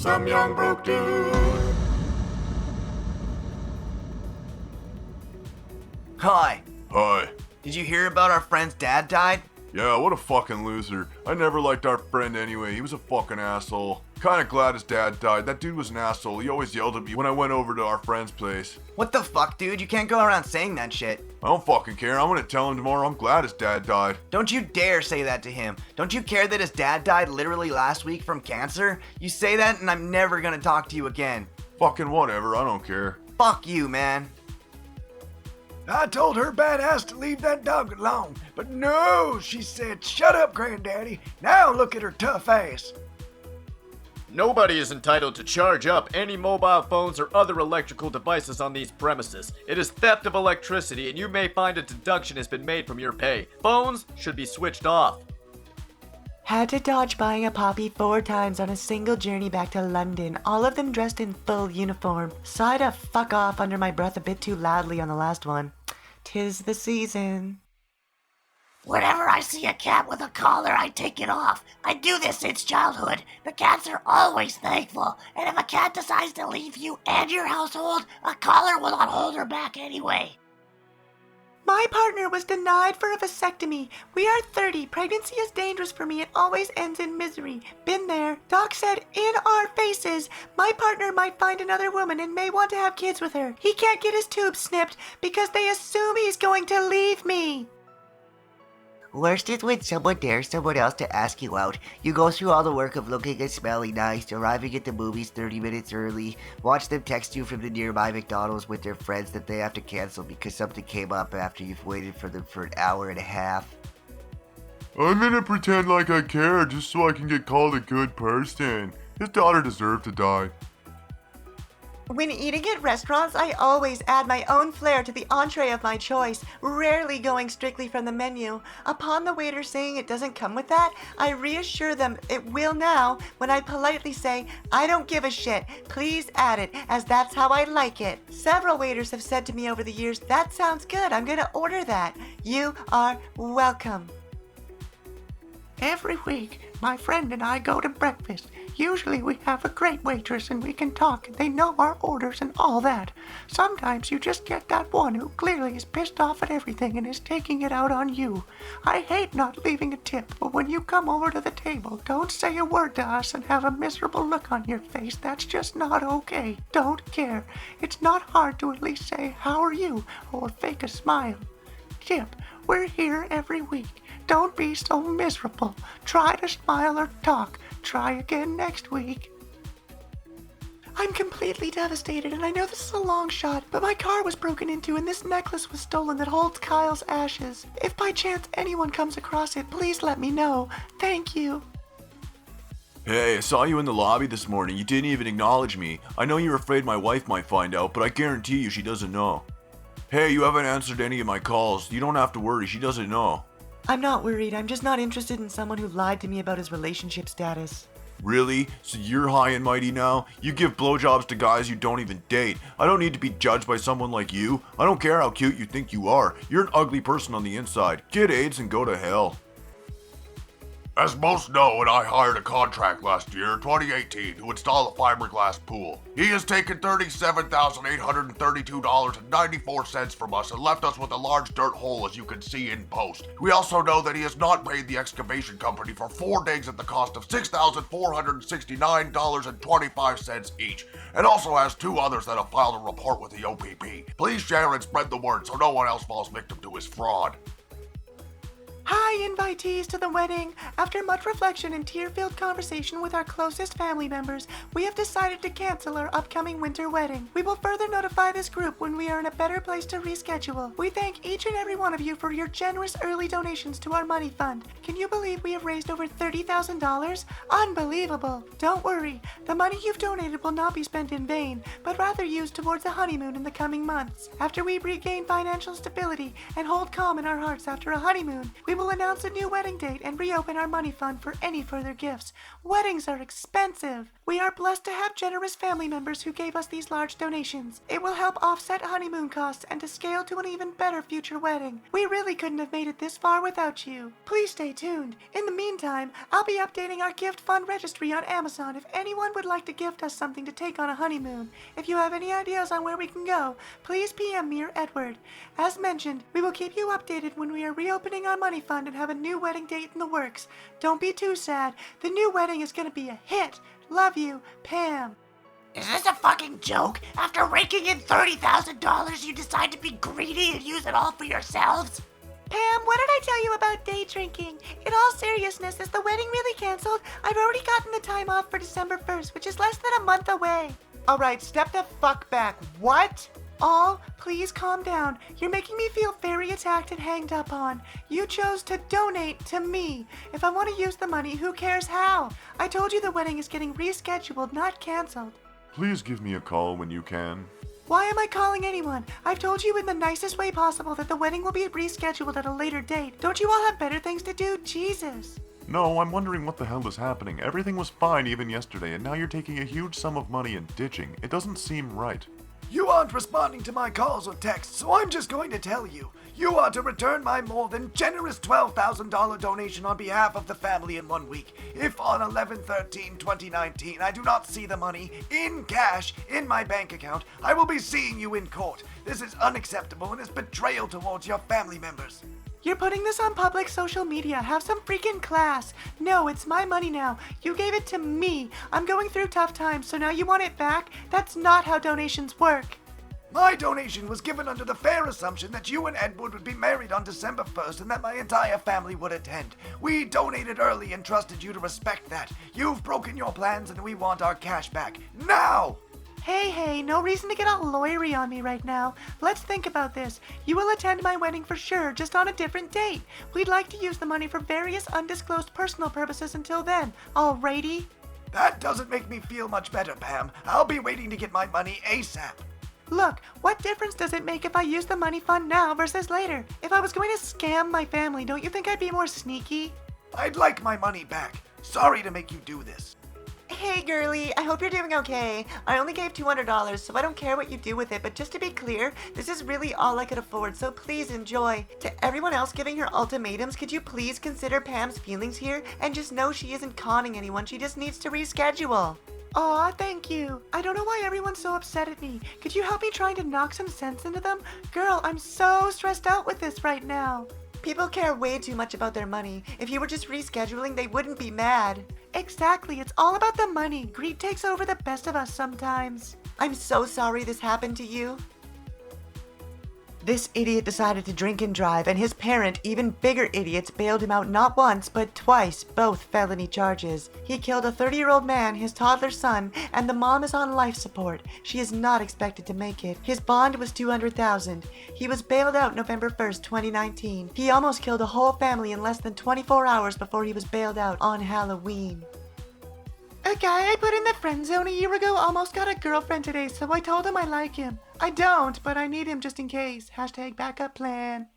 some young broke dude. Hi. Hi. Did you hear about our friend's dad died? Yeah, what a fucking loser. I never liked our friend anyway. He was a fucking asshole. Kinda glad his dad died. That dude was an asshole. He always yelled at me when I went over to our friend's place. What the fuck, dude? You can't go around saying that shit. I don't fucking care. I'm gonna tell him tomorrow I'm glad his dad died. Don't you dare say that to him. Don't you care that his dad died literally last week from cancer? You say that and I'm never gonna talk to you again. Fucking whatever, I don't care. Fuck you, man. I told her badass to leave that dog alone, but no, she said, shut up, granddaddy. Now look at her tough ass. Nobody is entitled to charge up any mobile phones or other electrical devices on these premises. It is theft of electricity and you may find a deduction has been made from your pay. Phones should be switched off. Had to dodge buying a poppy 4 times on a single journey back to London, all of them dressed in full uniform. Sighed to fuck off under my breath a bit too loudly on the last one. 'Tis the season. Whenever I see a cat with a collar, I take it off. I do this since childhood. The cats are always thankful, and if a cat decides to leave you and your household, a collar will not hold her back anyway. My partner was denied for a vasectomy. We are 30. Pregnancy is dangerous for me. It always ends in misery. Been there. Doc said in our faces, my partner might find another woman and may want to have kids with her. He can't get his tubes snipped because they assume he's going to leave me. Worst is when someone dares someone else to ask you out. You go through all the work of looking and smelling nice, arriving at the movies 30 minutes early, watch them text you from the nearby McDonald's with their friends that they have to cancel because something came up after you've waited for them for an hour and a half. I'm gonna pretend like I care just so I can get called a good person. His daughter deserved to die. When eating at restaurants, I always add my own flair to the entree of my choice, rarely going strictly from the menu. Upon the waiter saying it doesn't come with that, I reassure them it will now when I politely say, I don't give a shit, please add it, as that's how I like it. Several waiters have said to me over the years, that sounds good, I'm gonna order that. You are welcome. Every week, my friend and I go to breakfast. Usually we have a great waitress and we can talk and they know our orders and all that. Sometimes you just get that one who clearly is pissed off at everything and is taking it out on you. I hate not leaving a tip, but when you come over to the table, don't say a word to us and have a miserable look on your face. That's just not okay. Don't care. It's not hard to at least say, how are you? Or fake a smile. Tip, we're here every week. Don't be so miserable. Try to smile or talk. Try again next week. I'm completely devastated, and I know this is a long shot, but my car was broken into and this necklace was stolen that holds Kyle's ashes. If by chance anyone comes across it, please let me know. Thank you. Hey, I saw you in the lobby this morning. You didn't even acknowledge me. I know you're afraid my wife might find out, but I guarantee you she doesn't know. Hey, you haven't answered any of my calls. You don't have to worry, she doesn't know. I'm not worried. I'm just not interested in someone who lied to me about his relationship status. Really? So you're high and mighty now? You give blowjobs to guys you don't even date. I don't need to be judged by someone like you. I don't care how cute you think you are. You're an ugly person on the inside. Get AIDS and go to hell. As most know, and I hired a contract last year, 2018, to install a fiberglass pool. He has taken $37,832.94 from us and left us with a large dirt hole, as you can see in post. We also know that he has not paid the excavation company for 4 digs at the cost of $6,469.25 each, and also has 2 others that have filed a report with the OPP. Please share and spread the word so no one else falls victim to his fraud. Hi, invitees to the wedding. After much reflection and tear-filled conversation with our closest family members, we have decided to cancel our upcoming winter wedding. We will further notify this group when we are in a better place to reschedule. We thank each and every one of you for your generous early donations to our money fund. Can you believe we have raised over $30,000? Unbelievable. Don't worry, the money you've donated will not be spent in vain, but rather used towards the honeymoon in the coming months. After we regain financial stability and hold calm in our hearts after a honeymoon, we we will announce a new wedding date and reopen our money fund for any further gifts. Weddings are expensive. We are blessed to have generous family members who gave us these large donations. It will help offset honeymoon costs and to scale to an even better future wedding. We really couldn't have made it this far without you. Please stay tuned. In the meantime, I'll be updating our gift fund registry on Amazon if anyone would like to gift us something to take on a honeymoon. If you have any ideas on where we can go, please PM me or Edward. As mentioned, we will keep you updated when we are reopening our money fund and have a new wedding date in the works. Don't be too sad. The new wedding is going to be a hit. Love you, Pam. Is this a fucking joke? After raking in $30,000, you decide to be greedy and use it all for yourselves? Pam, what did I tell you about day drinking? In all seriousness, is the wedding really canceled? I've already gotten the time off for December 1st, which is less than a month away. All right, step the fuck back. What? All, please calm down. You're making me feel very attacked and hanged up on. You chose to donate to me. If I want to use the money, who cares how? I told you the wedding is getting rescheduled, not canceled. Please give me a call when you can. Why am I calling anyone? I've told you in the nicest way possible that the wedding will be rescheduled at a later date. Don't you all have better things to do? Jesus. No, I'm wondering what the hell is happening. Everything was fine even yesterday, and now you're taking a huge sum of money and ditching. It doesn't seem right. You aren't responding to my calls or texts, so I'm just going to tell you. You are to return my more than generous $12,000 donation on behalf of the family in 1 week. If on 11/13/2019 I do not see the money in cash in my bank account, I will be seeing you in court. This is unacceptable and is betrayal towards your family members. You're putting this on public social media. Have some freaking class. No, it's my money now. You gave it to me. I'm going through tough times, so now you want it back? That's not how donations work. My donation was given under the fair assumption that you and Edward would be married on December 1st and that my entire family would attend. We donated early and trusted you to respect that. You've broken your plans and we want our cash back. Now! Hey, no reason to get all lawyery on me right now. Let's think about this. You will attend my wedding for sure, just on a different date. We'd like to use the money for various undisclosed personal purposes until then. Alrighty? That doesn't make me feel much better, Pam. I'll be waiting to get my money ASAP. Look, what difference does it make if I use the money fund now versus later? If I was going to scam my family, don't you think I'd be more sneaky? I'd like my money back. Sorry to make you do this. Hey girlie, I hope you're doing okay. I only gave $200, so I don't care what you do with it, but just to be clear, this is really all I could afford, so please enjoy. To everyone else giving her ultimatums, could you please consider Pam's feelings here and just know she isn't conning anyone, she just needs to reschedule. Aw, thank you. I don't know why everyone's so upset at me. Could you help me trying to knock some sense into them? Girl, I'm so stressed out with this right now. People care way too much about their money. If you were just rescheduling, they wouldn't be mad. Exactly, it's all about the money. Greed takes over the best of us sometimes. I'm so sorry this happened to you. This idiot decided to drink and drive, and his parent, even bigger idiots, bailed him out not once, but twice, both felony charges. He killed a 30-year-old man, his toddler son, and the mom is on life support. She is not expected to make it. His bond was $200,000. He was bailed out November 1st, 2019. He almost killed a whole family in less than 24 hours before he was bailed out on Halloween. A guy I put in the friend zone a year ago almost got a girlfriend today, so I told him I like him. I don't, but I need him just in case. Hashtag backup plan.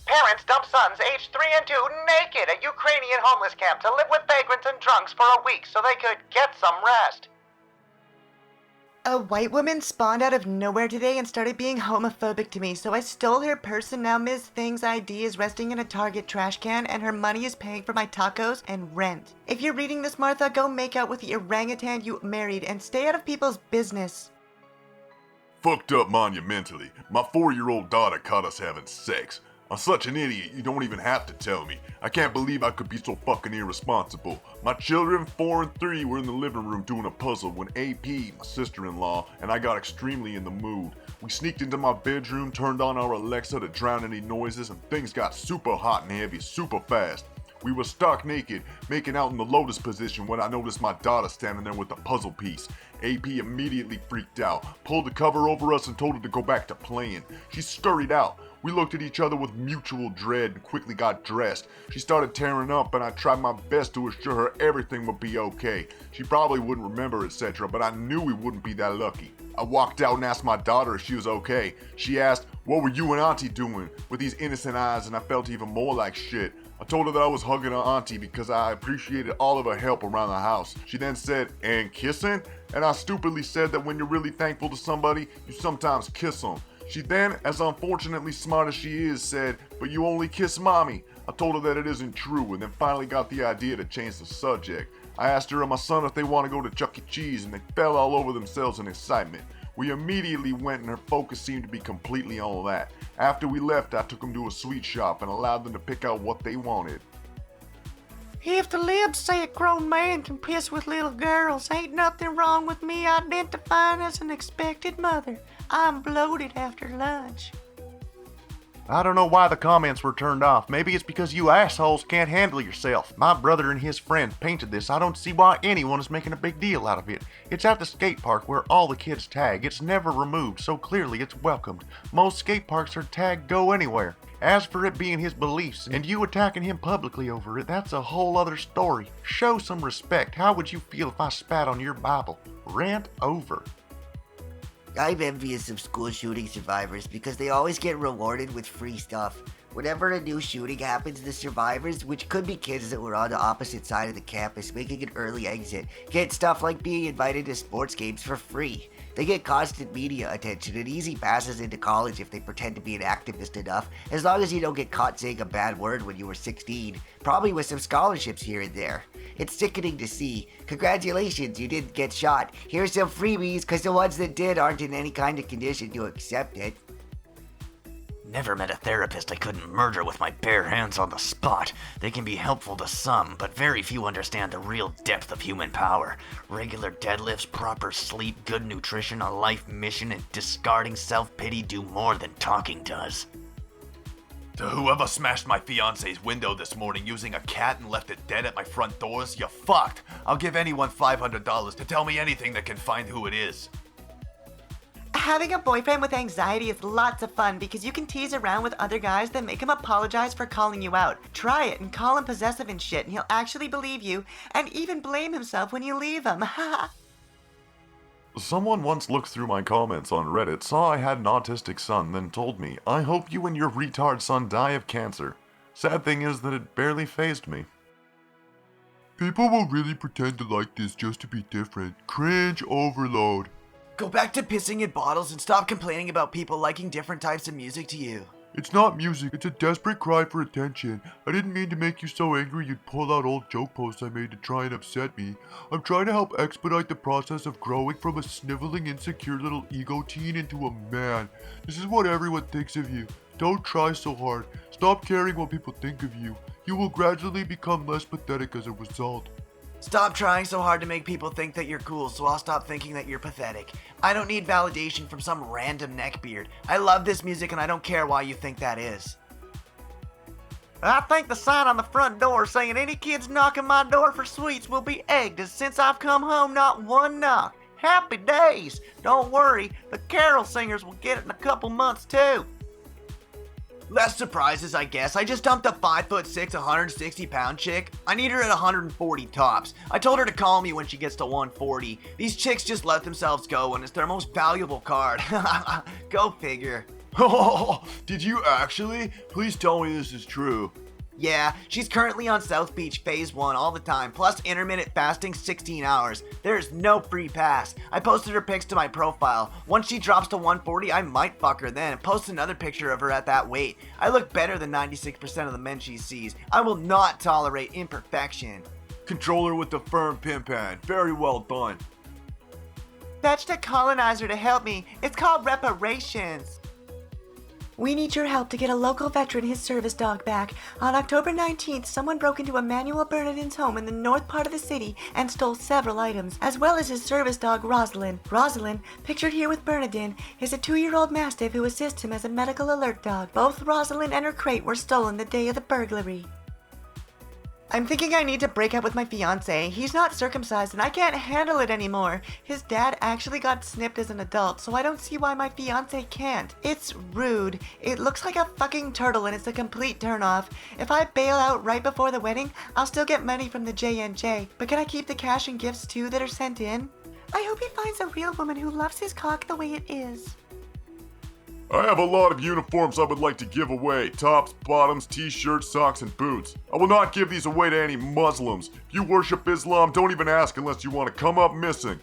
Parents dump sons aged 3 and 2 naked at Ukrainian homeless camp to live with vagrants and drunks for a week so they could get some rest. A white woman spawned out of nowhere today and started being homophobic to me, so I stole her purse and now Ms. Thing's ID is resting in a Target trash can and her money is paying for my tacos and rent. If you're reading this, Martha, go make out with the orangutan you married and stay out of people's business. Fucked up monumentally. My 4-year-old daughter caught us having sex. I'm such an idiot, you don't even have to tell me. I can't believe I could be so fucking irresponsible. My children, 4 and 3, were in the living room doing a puzzle when AP, my sister-in-law, and I got extremely in the mood. We sneaked into my bedroom, turned on our Alexa to drown any noises, and things got super hot and heavy super fast. We were stark naked, making out in the lotus position when I noticed my daughter standing there with a puzzle piece. AP immediately freaked out, pulled the cover over us and told her to go back to playing. She scurried out. We looked at each other with mutual dread and quickly got dressed. She started tearing up and I tried my best to assure her everything would be okay. She probably wouldn't remember, etc., but I knew we wouldn't be that lucky. I walked out and asked my daughter if she was okay. She asked, "What were you and Auntie doing?" with these innocent eyes, and I felt even more like shit. I told her that I was hugging her auntie because I appreciated all of her help around the house. She then said, "And kissing?" And I stupidly said that when you're really thankful to somebody, you sometimes kiss them. She then, as unfortunately smart as she is, said, "But you only kiss mommy." I told her that it isn't true and then finally got the idea to change the subject. I asked her and my son if they want to go to Chuck E. Cheese and they fell all over themselves in excitement. We immediately went and her focus seemed to be completely on that. After we left, I took them to a sweet shop and allowed them to pick out what they wanted. If the libs say a grown man can piss with little girls, ain't nothing wrong with me identifying as an expected mother. I'm bloated after lunch. I don't know why the comments were turned off. Maybe it's because you assholes can't handle yourself. My brother and his friends painted this. I don't see why anyone is making a big deal out of it. It's at the skate park where all the kids tag. It's never removed, so clearly it's welcomed. Most skate parks are tagged go anywhere. As for it being his beliefs and you attacking him publicly over it, that's a whole other story. Show some respect. How would you feel if I spat on your Bible? Rant over. I'm envious of school shooting survivors because they always get rewarded with free stuff. Whenever a new shooting happens, the survivors, which could be kids that were on the opposite side of the campus making an early exit, get stuff like being invited to sports games for free. They get constant media attention and easy passes into college if they pretend to be an activist enough, as long as you don't get caught saying a bad word when you were 16, probably with some scholarships here and there. It's sickening to see. Congratulations, you didn't get shot. Here's some freebies, because the ones that did aren't in any kind of condition to accept it. Never met a therapist I couldn't murder with my bare hands on the spot. They can be helpful to some, but very few understand the real depth of human power. Regular deadlifts, proper sleep, good nutrition, a life mission, and discarding self-pity do more than talking does. To whoever smashed my fiance's window this morning using a cat and left it dead at my front doors, you're fucked. I'll give anyone $500 to tell me anything that can find who it is. Having a boyfriend with anxiety is lots of fun because you can tease around with other guys that make him apologize for calling you out. Try it and call him possessive and shit and he'll actually believe you and even blame himself when you leave him. Someone once looked through my comments on Reddit, saw I had an autistic son, then told me, "I hope you and your retard son die of cancer." Sad thing is that it barely fazed me. People will really pretend to like this just to be different. Cringe overload. Go back to pissing in bottles and stop complaining about people liking different types of music to you. It's not music, it's a desperate cry for attention. I didn't mean to make you so angry you'd pull out old joke posts I made to try and upset me. I'm trying to help expedite the process of growing from a sniveling, insecure little ego teen into a man. This is what everyone thinks of you. Don't try so hard. Stop caring what people think of you. You will gradually become less pathetic as a result. Stop trying so hard to make people think that you're cool, so I'll stop thinking that you're pathetic. I don't need validation from some random neckbeard. I love this music and I don't care why you think that is. I think the sign on the front door saying any kids knocking my door for sweets will be egged, as since I've come home not one knock. Happy days! Don't worry, the carol singers will get it in a couple months too. Less surprises, I guess. I just dumped a 5'6", 160-pound chick. I need her at 140 tops. I told her to call me when she gets to 140. These chicks just let themselves go, and it's their most valuable card. Go figure. Oh, did you actually? Please tell me this is true. Yeah, she's currently on South Beach Phase 1 all the time, plus intermittent fasting 16 hours. There's no free pass. I posted her pics to my profile. Once she drops to 140, I might fuck her then and post another picture of her at that weight. I look better than 96% of the men she sees. I will not tolerate imperfection. Control her with the firm pimp hand. Very well done. Fetched a colonizer to help me. It's called reparations. We need your help to get a local veteran his service dog back. On October 19th, someone broke into Emmanuel Bernardin's home in the north part of the city and stole several items, as well as his service dog, Rosalind. Rosalind, pictured here with Bernardin, is a 2-year-old mastiff who assists him as a medical alert dog. Both Rosalind and her crate were stolen the day of the burglary. I'm thinking I need to break up with my fiance. He's not circumcised and I can't handle it anymore. His dad actually got snipped as an adult, so I don't see why my fiance can't. It's rude. It looks like a fucking turtle and it's a complete turnoff. If I bail out right before the wedding, I'll still get money from the J&J, but can I keep the cash and gifts too that are sent in? I hope he finds a real woman who loves his cock the way it is. I have a lot of uniforms I would like to give away. Tops, bottoms, t-shirts, socks, and boots. I will not give these away to any Muslims. If you worship Islam, don't even ask unless you want to come up missing.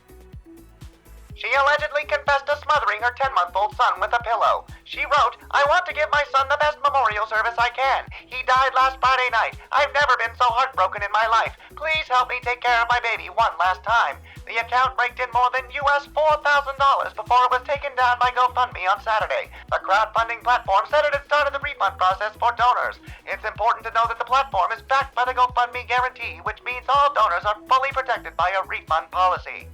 She allegedly confessed to smothering her 10-month-old son with a pillow. She wrote, "I want to give my son the best memorial service I can. He died last Friday night. I've never been so heartbroken in my life. Please help me take care of my baby one last time." The account raked in more than US $4,000 before it was taken down by GoFundMe on Saturday. The crowdfunding platform said it had started the refund process for donors. It's important to know that the platform is backed by the GoFundMe guarantee, which means all donors are fully protected by a refund policy.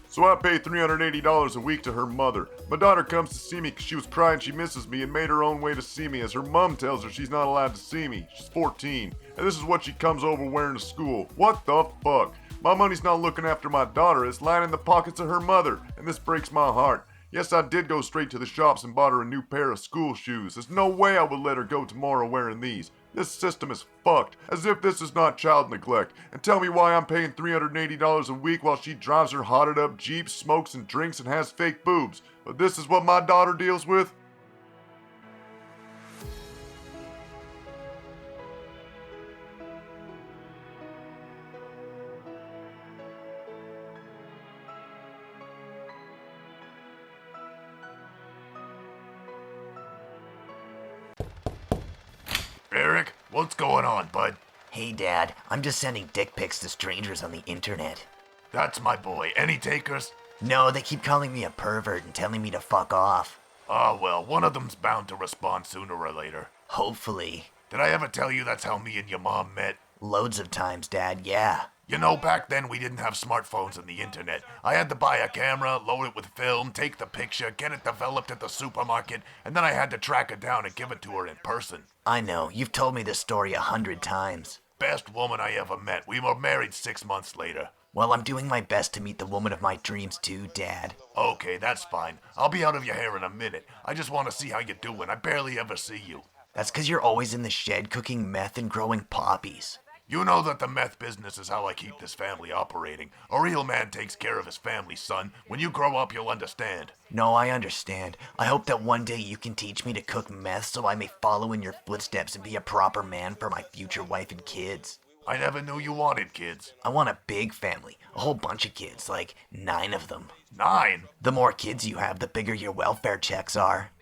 So I pay $380 a week to her mother. My daughter comes to see me because she was crying she misses me and made her own way to see me as her mom tells her she's not allowed to see me. She's 14. And this is what she comes over wearing to school. What the fuck? My money's not looking after my daughter, it's lining the pockets of her mother. And this breaks my heart. Yes, I did go straight to the shops and bought her a new pair of school shoes. There's no way I would let her go tomorrow wearing these. This system is fucked, as if this is not child neglect. And tell me why I'm paying $380 a week while she drives her hotted up Jeep, smokes and drinks and has fake boobs. But this is what my daughter deals with? Eric, what's going on, bud? Hey, Dad, I'm just sending dick pics to strangers on the internet. That's my boy. Any takers? No, they keep calling me a pervert and telling me to fuck off. Ah, well, one of them's bound to respond sooner or later. Hopefully. Did I ever tell you that's how me and your mom met? Loads of times, Dad, yeah. You know, back then we didn't have smartphones and the internet. I had to buy a camera, load it with film, take the picture, get it developed at the supermarket, and then I had to track it down and give it to her in person. I know, you've told me this story 100 times. Best woman I ever met. We were married 6 months later. Well, I'm doing my best to meet the woman of my dreams too, Dad. Okay, that's fine. I'll be out of your hair in a minute. I just want to see how you're doing. I barely ever see you. That's 'cause you're always in the shed cooking meth and growing poppies. You know that the meth business is how I keep this family operating. A real man takes care of his family, son. When you grow up, you'll understand. No, I understand. I hope that one day you can teach me to cook meth so I may follow in your footsteps and be a proper man for my future wife and kids. I never knew you wanted kids. I want a big family, a whole bunch of kids, like 9 of them. 9? The more kids you have, the bigger your welfare checks are.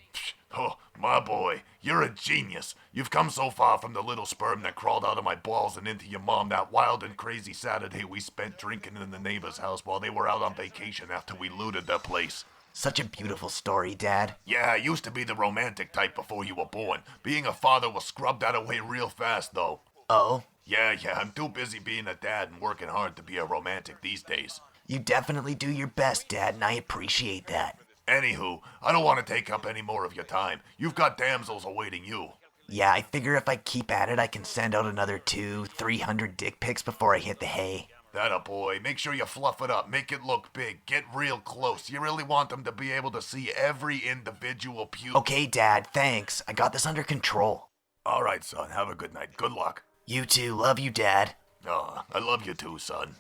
Oh, my boy, you're a genius. You've come so far from the little sperm that crawled out of my balls and into your mom that wild and crazy Saturday we spent drinking in the neighbor's house while they were out on vacation after we looted their place. Such a beautiful story, Dad. Yeah, I used to be the romantic type before you were born. Being a father will scrub that away real fast, though. Oh? Yeah, I'm too busy being a dad and working hard to be a romantic these days. You definitely do your best, Dad, and I appreciate that. Anywho, I don't want to take up any more of your time. You've got damsels awaiting you. Yeah, I figure if I keep at it, I can send out another 200-300 dick pics before I hit the hay. That a boy. Make sure you fluff it up. Make it look big. Get real close. You really want them to be able to see every individual puke. Okay, Dad, thanks. I got this under control. All right, son. Have a good night. Good luck. You too. Love you, Dad. I love you too, son.